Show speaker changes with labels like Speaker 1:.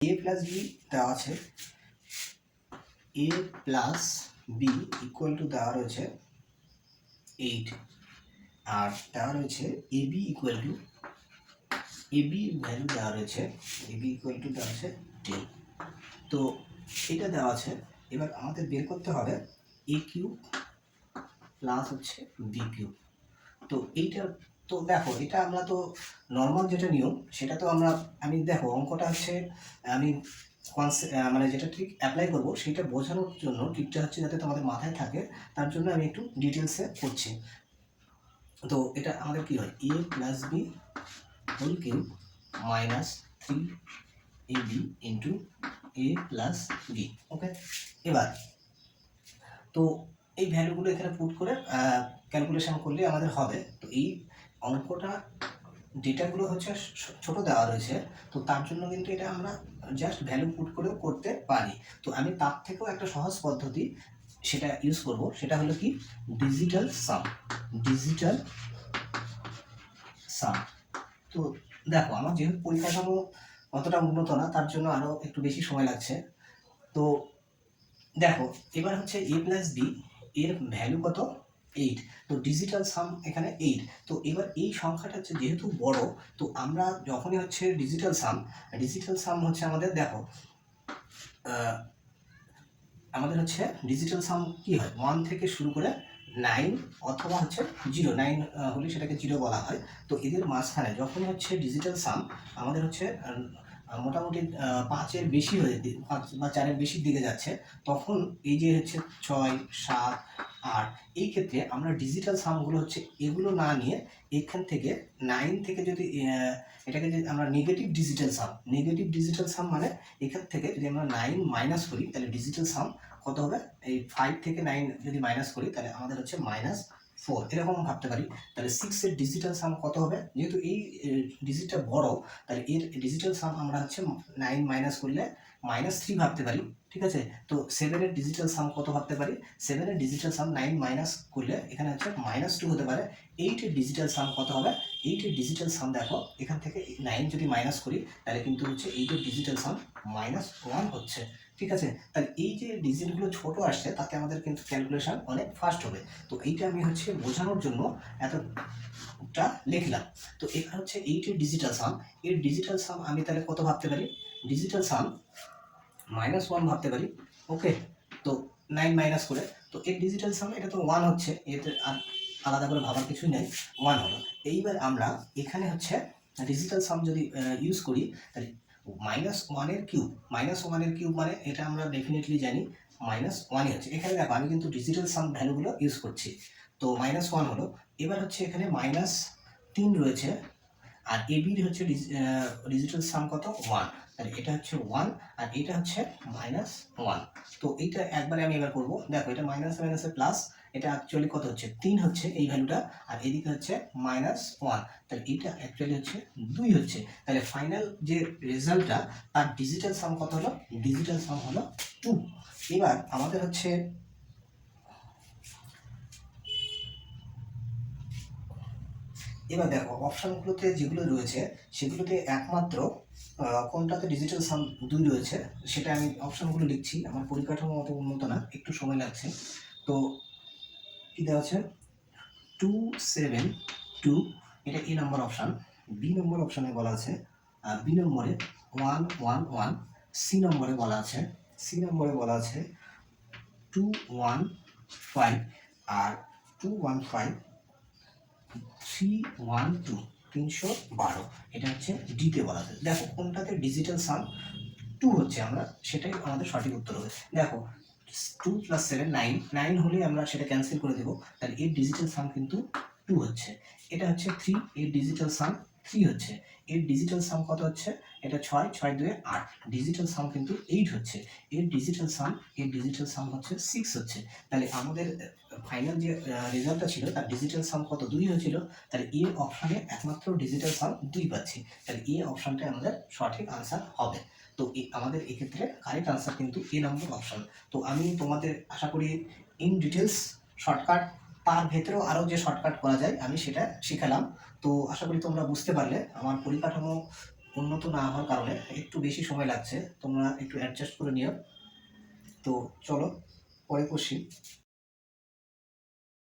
Speaker 1: এ plus B দেওয়া আছে, A plus B equal to দেওয়া রয়েছে 8, আর দেওয়া রয়েছে A B equal to, A B value দেওয়া রয়েছে, এ বি ইকুয়াল টু দেওয়া আছে 10। তো এটা দেওয়া আছে, এবার আমাদের বের করতে হবে এ কিউব প্লাস হচ্ছে বি কিউব। তো এইটা তো দেখো, এটা আমরা তো নর্মাল যেটা নিয়ম সেটা তো আমি দেখো অঙ্কটা হচ্ছে আমি মানে যেটা ঠিক অ্যাপ্লাই করব সেটা বোঝানোর জন্য, ঠিকটা হচ্ছে যাতে তোমাদের মাথায় থাকে, তার জন্য আমি একটু ডিটেলসে করছি। তো এটা আমাদের কি হয়, A plus B whole cube minus 3ab into A plus B. Okay, এবার তো এই ভ্যালুগুলো এখানে পুট করে ক্যালকুলেশন করলে আমাদের হবে। তো এই অঙ্কটা ডেটাগুলো হচ্ছে ছোট দেওয়া রয়েছে, তো তার জন্য কিন্তু এটা আমরা জাস্ট ভ্যালু পুট করেও করতে পারি। তো আমি তার থেকেও একটা সহজ পদ্ধতি সেটা ইউজ করব, সেটা হলো কি ডিজিটাল সাম। ডিজিটাল সাম, তো দেখো আমার যেহেতু পরিকাঠামো অতটা উন্নত না, তার জন্য আরও একটু বেশি সময় লাগছে। তো দেখো এবার হচ্ছে এ প্লাস বি এর ভ্যালু কত, 8। তো ডিজিটাল সাম এখানে 8। তো এবার এই সংখ্যাটা হচ্ছে যেহেতু বড়, তো আমরা যখনই হচ্ছে ডিজিটাল সাম হচ্ছে আমাদের দেখো আমাদের হচ্ছে ডিজিটাল সাম কি হয়, 1 থেকে শুরু করে 9 অথবা হচ্ছে 0, 9 হলে সেটাকে 0 বলা হয়। তো এদের মাঝখানে যখনই হচ্ছে ডিজিটাল সাম আমাদের হচ্ছে মোটামুটি 5-এর বেশি হয়ে 5 বা 4-এর বেশির দিকে যাচ্ছে, তখন এই যে হচ্ছে 6, 7, 8, এই ক্ষেত্রে আমরা ডিজিটাল সামগুলো হচ্ছে এগুলো না নিয়ে এখান থেকে 9 থেকে যদি এটাকে যদি আমরা নেগেটিভ ডিজিটাল সাম মানে এখান থেকে যদি আমরা 9 মাইনাস করি তাহলে ডিজিটাল সাম কত হবে, এই 5 থেকে 9 যদি মাইনাস করি তাহলে আমাদের হচ্ছে -4, এরকম ভাবতে পারি। তাহলে 6-এর ডিজিটাল সাম কত হবে, যেহেতু এই ডিজিটটা বড়, তাহলে এর ডিজিটাল সাম আমরা হচ্ছে 9 মাইনাস করলে -3 ভাবতে পারি। ঠিক আছে, তো 7-এর ডিজিটাল সাম কত ভাবতে পারি, 7-এর ডিজিটাল সাম 9 মাইনাস করলে এখানে হচ্ছে -2 হতে পারে। 8-এর ডিজিটাল সাম কত হবে, 8-এর ডিজিটাল সাম দেখো এখান থেকে 9 যদি মাইনাস করি তাহলে কিন্তু হচ্ছে 8-এর ডিজিটাল সাম -1 হচ্ছে। ঠিক আছে, তাহলে এই যে ডিজিটগুলো ছোট আসছে তাতে আমাদের কিন্তু ক্যালকুলেশন অনেক ফাস্ট হবে। তো এইটা আমি হচ্ছে বোঝানোর জন্য এতটা লিখলাম। তো এখানে হচ্ছে 8-এর ডিজিটাল সাম, এর ডিজিটাল সাম আমি তাহলে কত ভাবতে পারি, ডিজিটাল সাম -1 ভাবতে পারি। ওকে, তো 9 মাইনাস করে, তো এর ডিজিটাল সাম এটা তো 1 হচ্ছে, এতে আর আলাদা করে ভাবার কিছুই নেই, 1 হলো। এইবার আমরা এখানে হচ্ছে ডিজিটাল সাম যদি ইউজ করি তাহলে -1-এর কিউব মানে এটা আমরা ডেফিনেটলি জানি -1ই হচ্ছে। এখানে দেখো আমি কিন্তু ডিজিটাল সাম ভ্যালুগুলো ইউজ করছি, তো -1 হলো। এবার হচ্ছে এখানে -3 রয়েছে, আর এবির হচ্ছে ডিজিটাল সাম কত, 1, তাহলে এটা হচ্ছে 1 আর এটা হচ্ছে -1। তো এইটা একবারে আমি এবার করবো, দেখো এটা মাইনাস মাইনাসে প্লাস, এটা অ্যাকচুয়ালি কত হচ্ছে 3 হচ্ছে এই ভ্যালুটা, আর এদিকে হচ্ছে -1, তাহলে এটা অ্যাকচুয়ালি হচ্ছে 2 হচ্ছে। তাহলে ফাইনাল যে রেজাল্টটা তার ডিজিটাল সাম কত হলো, ডিজিটাল সাম হলো 2। এবার আমাদের হচ্ছে এবার দেখো অপশানগুলোতে যেগুলো রয়েছে সেগুলোতে একমাত্র কোনটাতে ডিজিটাল সাম 2 রয়েছে সেটা আমি অপশানগুলো লিখছি, আমার পরিকাঠামো অত উন্নত না, একটু সময় লাগছে। তো কী দেওয়া আছে, 2, 7, 2, এটা এ নম্বর অপশান। বি নম্বর অপশানে বলা আছে বি নম্বরে 1, 1, 1। সি নম্বরে বলা আছে 2, 1, 5 আর 2, 1, 5, 3, 1, 2, 312। এটা হচ্ছে ডিতে বলা আছে। দেখো কোনটাতে ডিজিটাল সাম 2 হচ্ছে, আমরা সেটাই আমাদের সঠিক উত্তর হবে। দেখো 2 + 7 9, 9 হলে আমরা সেটা ক্যান্সেল করে দেবো, তাহলে এর ডিজিটাল সাম কিন্তু 2 হচ্ছে। এটা হচ্ছে 3, এর ডিজিটাল সাম 3 হচ্ছে। এর ডিজিটাল সাম কত হচ্ছে, এটা 6, 6 2 8, ডিজিটাল সাম কিন্তু 8 হচ্ছে। এর ডিজিটাল সাম হচ্ছে 6 হচ্ছে। তাহলে আমাদের ফাইনাল যে রেজাল্টটা ছিল তার ডিজিটাল সাম কত, 2 হয়েছিল। তাহলে এ অপশানে একমাত্র ডিজিটাল সাম 2 পাচ্ছি, তাহলে এ অপশানটাই আমাদের সঠিক আনসার হবে। তো আমাদের এক্ষেত্রে কারেক্ট আনসার কিন্তু এ নম্বর অপশান। তো আমি তোমাদের আশা করি ইন ডিটেলস শর্টকাট, তার ভেতরেও আরও যে শর্টকাট করা যায় আমি সেটা শিখালাম। তো আশা করি তোমরা বুঝতে পারলে আমার পরিকাঠামো উন্নত না হওয়ার কারণে একটু বেশি সময় লাগছে, তোমরা একটু অ্যাডজাস্ট করে নিও। তো চলো পরে কোশ্চিন।